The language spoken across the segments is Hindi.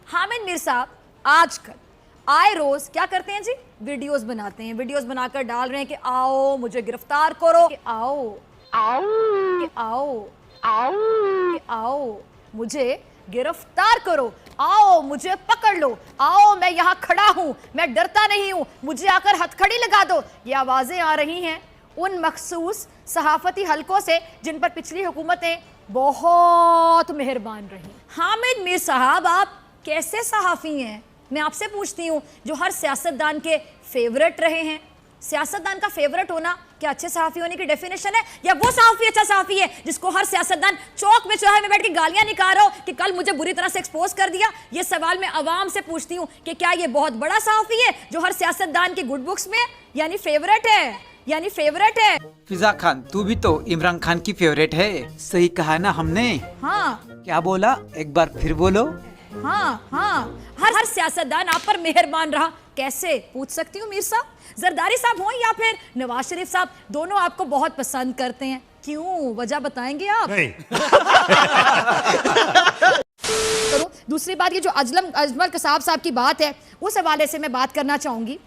हामिद मीर साहब आजकल आए रोज क्या करते हैं जी, वीडियोस बनाते हैं, वीडियोस बनाकर डाल रहे हैं कि आओ मुझे गिरफ्तार करो, कि आओ आओ कि आओ आओ कि आओ मुझे गिरफ्तार करो, आओ मुझे पकड़ लो, आओ मैं यहाँ खड़ा हूं, मैं डरता नहीं हूं, मुझे आकर हथकड़ी लगा दो। ये आवाजें आ रही हैं उन मखसूस सहाफती हलकों से जिन पर पिछली हुकूमतें बहुत मेहरबान रही। हामिद मीर साहब आप कैसे सहाफ़ी हैं, मैं आपसे पूछती हूँ, जो हर सियासतदान के फेवरेट रहे हैं। सियासतदान का फेवरेट होना क्या अच्छे सहाफ़ी होने की डेफिनेशन है, या वो सहाफ़ी अच्छा सहाफ़ी है जिसको हर सियासतदान चौक में चौराहे में बैठ के गालियां निकाल रहा हो कि कल मुझे बुरी तरह से एक्सपोज कर दिया। ये सवाल मैं अवाम से पूछती हूँ कि क्या ये बहुत बड़ा सहाफ़ी है जो हर सियासतदान की गुड बुक्स में यानी फेवरेट है, यानी फेवरेट है। फिजा खान तू भी तो इमरान खान की फेवरेट है, सही कहा ना हमने? हाँ क्या बोला, एक बार फिर बोलो। हाँ हाँ, हर सियासतदान आप पर मेहरबान रहा। कैसे, पूछ सकती हूँ मीर साहब? जरदारी साहब हों या फिर नवाज शरीफ साहब, दोनों आपको बहुत पसंद करते हैं, क्यों, वजह बताएंगे आप? नहीं। करो। दूसरी बात, ये जो अजमल कसाब साहब की बात है, उस हवाले से मैं बात करना चाहूंगी।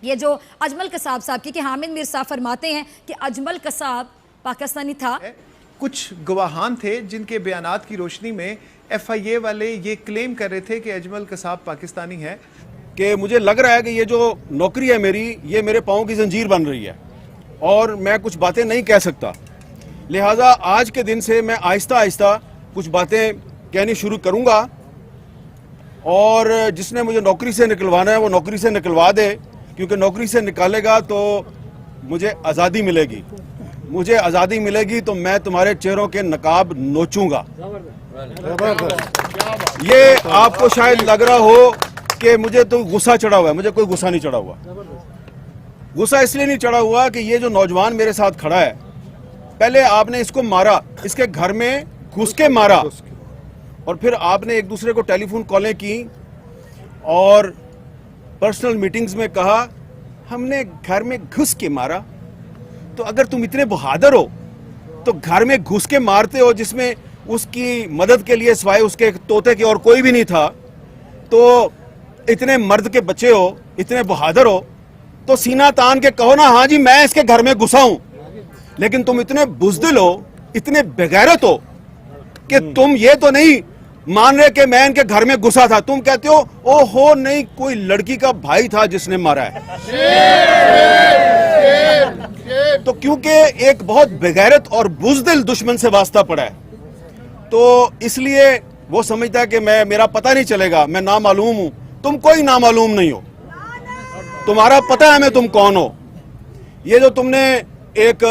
ये जो अजमल कसाब साहब की, कि हामिद मीर साहब फरमाते हैं कि अजमल कसाब पाकिस्तानी था। कुछ गवाहान थे जिनके बयानात की रोशनी में FIA वाले ये क्लेम कर रहे थे कि अजमल कसाब पाकिस्तानी है। कि मुझे लग रहा है कि ये जो नौकरी है मेरी, ये मेरे पाँव की जंजीर बन रही है और मैं कुछ बातें नहीं कह सकता। लिहाजा आज के दिन से मैं आहिस्ता आहिस्ता कुछ बातें कहनी शुरू करूंगा और जिसने मुझे नौकरी से निकलवाना है वो नौकरी से निकलवा दे, क्योंकि नौकरी से निकालेगा तो मुझे आज़ादी मिलेगी। मुझे आज़ादी मिलेगी तो मैं तुम्हारे चेहरों के नकाब नोचूंगा। ये आपको शायद लग रहा हो कि मुझे तो गुस्सा चढ़ा हुआ है, मुझे कोई गुस्सा नहीं चढ़ा हुआ। गुस्सा इसलिए नहीं चढ़ा हुआ कि ये जो नौजवान मेरे साथ खड़ा है, पहले आपने इसको मारा, इसके घर में घुस के मारा, और फिर आपने एक दूसरे को टेलीफोन कॉलें की और पर्सनल मीटिंग्स में कहा हमने घर में घुस के मारा। तो अगर तुम इतने बहादुर हो तो घर में घुस के मारते हो जिसमें उसकी मदद के लिए सिवाय उसके तोते के और कोई भी नहीं था, तो इतने मर्द के बच्चे हो, इतने बहादुर हो, तो सीना तान के कहो ना हाँ जी मैं इसके घर में घुसा हूं। लेकिन तुम इतने बुज़दिल हो, इतने बेगैरत हो कि तुम ये तो नहीं मान रहे कि मैं इनके घर में घुसा था, तुम कहते हो ओहो नहीं कोई लड़की का भाई था जिसने मारा है। तो क्योंकि एक बहुत बेगैरत और बुज़दिल दुश्मन से वास्ता पड़ा है, तो इसलिए वो समझता है कि मेरा पता नहीं चलेगा, मैं नामालूम हूं। तुम कोई नामालूम नहीं हो, तुम्हारा पता है मैं तुम कौन हो। ये जो तुमने एक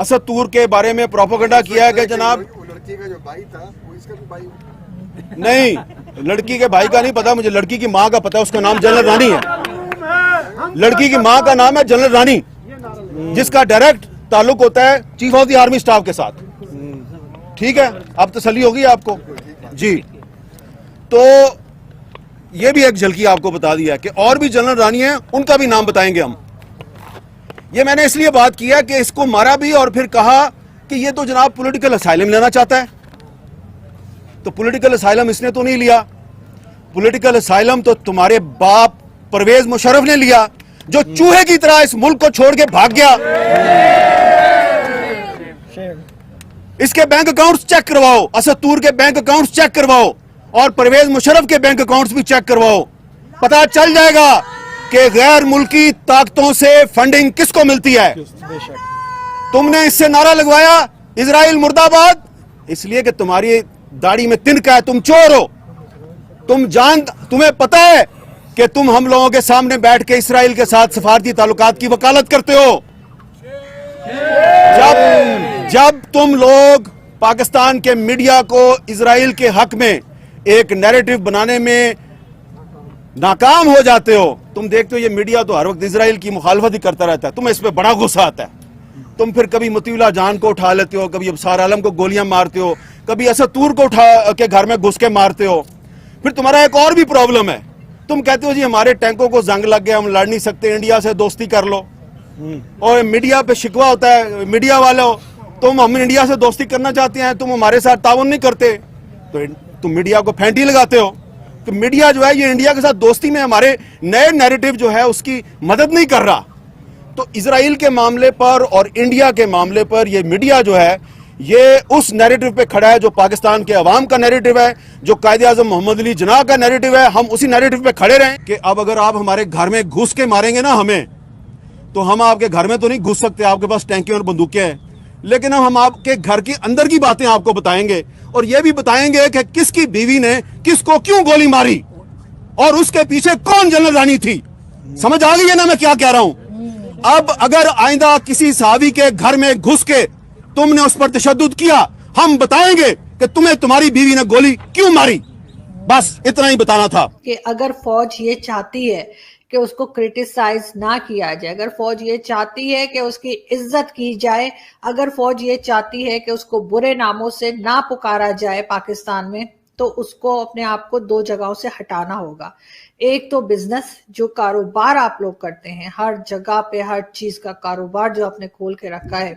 असद तूर के बारे में प्रोपेगेंडा किया है कि जनाब लड़की का जो भाई था वो इसका भी भाई नहीं, लड़की के भाई का नहीं पता मुझे, लड़की की माँ का पता है, उसका नाम जनरल रानी है। लड़की की माँ का नाम है जनरल रानी, जिसका डायरेक्ट ताल्लुक होता है chief of the army staff के साथ। ठीक है, अब तसल्ली होगी आपको जी। तो ये भी एक झलकी आपको बता दिया कि और भी जनरल रानी हैं, उनका भी नाम बताएंगे हम। ये मैंने इसलिए बात किया कि इसको मारा भी और फिर कहा कि ये तो जनाब पॉलिटिकल असाइलम लेना चाहता है। तो पॉलिटिकल असाइलम इसने तो नहीं लिया, पॉलिटिकल असाइलम तो तुम्हारे बाप परवेज मुशर्रफ ने लिया, जो चूहे की तरह इस मुल्क को छोड़ के भाग गया। इसके बैंक अकाउंट्स चेक करवाओ, असद तूर के बैंक अकाउंट्स चेक करवाओ और परवेज मुशर्रफ के बैंक अकाउंट्स भी चेक करवाओ, पता चल जाएगा कि गैर मुल्की ताकतों से फंडिंग किसको मिलती है। तुमने इससे नारा लगवाया इजराइल मुर्दाबाद, इसलिए कि तुम्हारी दाढ़ी में तिनका है, तुम चोर हो। तुम्हें पता है कि तुम हम लोगों के सामने बैठ के इजराइल के साथ सफारती ताल्लुकात की वकालत करते हो। जब तुम लोग पाकिस्तान के मीडिया को इजराइल के हक में एक नैरेटिव बनाने में नाकाम हो जाते हो, तुम देखते हो ये मीडिया तो हर वक्त इजराइल की मुखालफत ही करता रहता है, तुम्हें इस पे बड़ा गुस्सा आता है। तुम फिर कभी मतीउल्लाह जान को उठा लेते हो, कभी अबसार आलम को गोलियां मारते हो, कभी असद तूर को उठा के घर में घुस के मारते हो। फिर तुम्हारा एक और भी प्रॉब्लम है, तुम कहते हो जी हमारे टैंकों को जंग लग गया, हम लड़ नहीं सकते, इंडिया से दोस्ती कर लो। और मीडिया पे शिकवा होता है, मीडिया वालों हम इंडिया से दोस्ती करना चाहते हैं, तुम हमारे साथ ताउन नहीं करते, तो तुम मीडिया को फेंटी लगाते हो। कि मीडिया जो है ये इंडिया के साथ दोस्ती में हमारे नए नैरेटिव जो है उसकी मदद नहीं कर रहा। तो इजराइल के मामले पर और इंडिया के मामले पर ये मीडिया जो है ये उस नैरेटिव पे खड़ा है जो पाकिस्तान के अवाम का नैरेटिव है, जो कायदे आज़म मोहम्मद अली जिन्ना का नैरेटिव है। हम उसी नैरेटिव पे खड़े रहें कि अब अगर आप हमारे घर में घुस के मारेंगे ना हमें, तो हम आपके घर में तो नहीं घुस सकते, आपके पास टैंकियां और बंदूकें हैं, लेकिन हम आपके घर की अंदर की बातें आपको बताएंगे और ये भी बताएंगे कि किसकी बीवी ने किसको क्यों गोली मारी और उसके पीछे कौन जनरल रानी थी। समझ आ गई है ना मैं क्या कह रहा हूं। अब अगर आइंदा किसी सहाबी के घर में घुस के तुमने उस पर तशद्दुद किया, हम बताएंगे कि तुम्हें तुम्हारी बीवी ने गोली क्यों मारी। बस इतना ही बताना था कि अगर फौज ये चाहती है कि उसको क्रिटिसाइज ना किया जाए, अगर फौज ये चाहती है कि उसकी इज्जत की जाए, अगर फौज ये चाहती है कि उसको बुरे नामों से ना पुकारा जाए पाकिस्तान में, तो उसको अपने आप को दो जगहों से हटाना होगा। एक तो बिजनेस, जो कारोबार आप लोग करते हैं, हर जगह पे हर चीज का कारोबार जो आपने खोल के रखा है,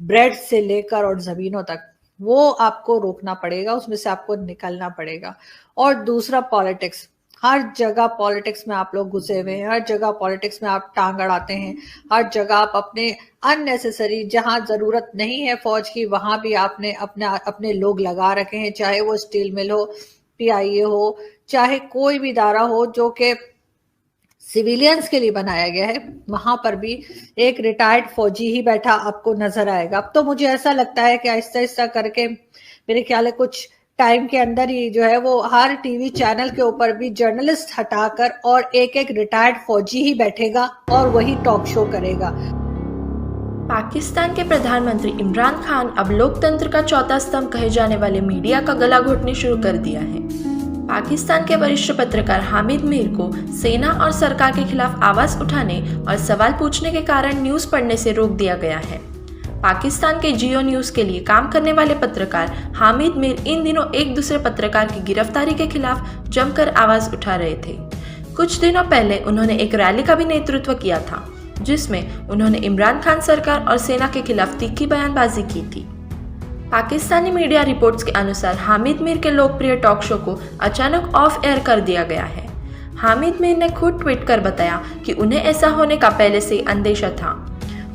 ब्रेड से लेकर और जमीनों तक, वो आपको रोकना पड़ेगा, उसमें से आपको निकलना पड़ेगा। और दूसरा पॉलिटिक्स, हर जगह पॉलिटिक्स में आप लोग घुसे हुए हैं, हर जगह पॉलिटिक्स में आप टांग अड़ाते हैं, हर जगह आप अपने अननेसेसरी, जहां जरूरत नहीं है फौज की वहां भी आपने अपने लोग लगा रखे हैं, चाहे वो स्टील मिल हो, PIA हो, चाहे कोई भी इदारा हो जो कि सिविलियंस के लिए बनाया गया है, वहां पर भी एक रिटायर्ड फौजी ही बैठा आपको नजर आएगा। अब तो मुझे ऐसा लगता है कि आहिस्ता आहिस्ता करके मेरे ख्याल है कुछ टाइम के अंदर ही जो है वो हर टीवी चैनल के ऊपर भी जर्नलिस्ट हटाकर और एक रिटायर्ड फौजी ही बैठेगा और वही टॉक शो करेगा। पाकिस्तान के प्रधानमंत्री इमरान खान अब लोकतंत्र का चौथा स्तंभ कहे जाने वाले मीडिया का गला घोटने शुरू कर दिया है। पाकिस्तान के वरिष्ठ पत्रकार हामिद मीर को सेना और सरकार के खिलाफ आवाज उठाने और सवाल पूछने के कारण न्यूज पढ़ने से रोक दिया गया है। पाकिस्तान के जियो न्यूज के लिए काम करने वाले पत्रकार हामिद मीर इन दिनों एक दूसरे पत्रकार की गिरफ्तारी के खिलाफ जमकर आवाज उठा रहे थे। कुछ दिनों पहले उन्होंने एक रैली का भी नेतृत्व किया था, जिसमें उन्होंने इमरान खान सरकार और सेना के खिलाफ तीखी बयानबाजी की थी। पाकिस्तानी मीडिया रिपोर्ट्स के अनुसार हामिद मीर के लोकप्रिय टॉक शो को अचानक ऑफ एयर कर दिया गया है। हामिद मीर ने खुद ट्वीट कर बताया कि उन्हें ऐसा होने का पहले से अंदेशा था।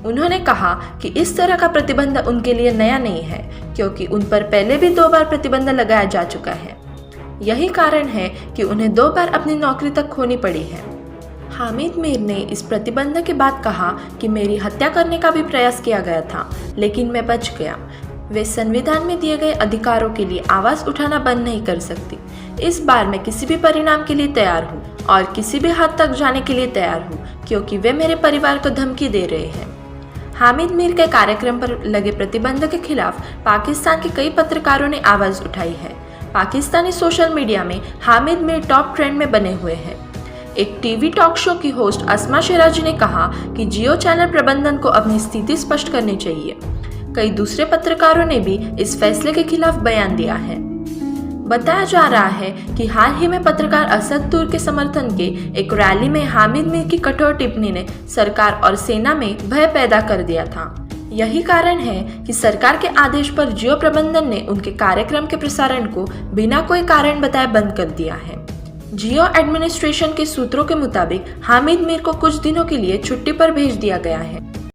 उन्होंने कहा कि इस तरह का प्रतिबंध उनके लिए नया नहीं है, क्योंकि उन पर पहले भी 2 बार प्रतिबंध लगाया जा चुका है। यही कारण है कि उन्हें 2 बार अपनी नौकरी तक खोनी पड़ी है। हामिद मीर ने इस प्रतिबंध के बाद कहा कि मेरी हत्या करने का भी प्रयास किया गया था, लेकिन मैं बच गया। वे संविधान में दिए गए अधिकारों के लिए आवाज उठाना बंद नहीं कर सकती। इस बार मैं किसी भी परिणाम के लिए तैयार हूँ और किसी भी हद तक जाने के लिए तैयार हूँ, क्योंकि वे मेरे परिवार को धमकी दे रहे हैं। हामिद मीर के कार्यक्रम पर लगे प्रतिबंध के खिलाफ पाकिस्तान के कई पत्रकारों ने आवाज उठाई है। पाकिस्तानी सोशल मीडिया में हामिद मीर टॉप ट्रेंड में बने हुए हैं। एक टीवी टॉक शो की होस्ट अस्मा शिराजी ने कहा कि जियो चैनल प्रबंधन को अपनी स्थिति स्पष्ट करनी चाहिए। कई दूसरे पत्रकारों ने भी इस फैसले के खिलाफ बयान दिया है। बताया जा रहा है कि हाल ही में पत्रकार असद दूर के समर्थन के एक रैली में हामिद मीर की कठोर टिप्पणी ने सरकार और सेना में भय पैदा कर दिया था। यही कारण है कि सरकार के आदेश पर जियो प्रबंधन ने उनके कार्यक्रम के प्रसारण को बिना कोई कारण बताए बंद कर दिया है। जियो एडमिनिस्ट्रेशन के सूत्रों के मुताबिक हामिद मीर को कुछ दिनों के लिए छुट्टी पर भेज दिया गया है।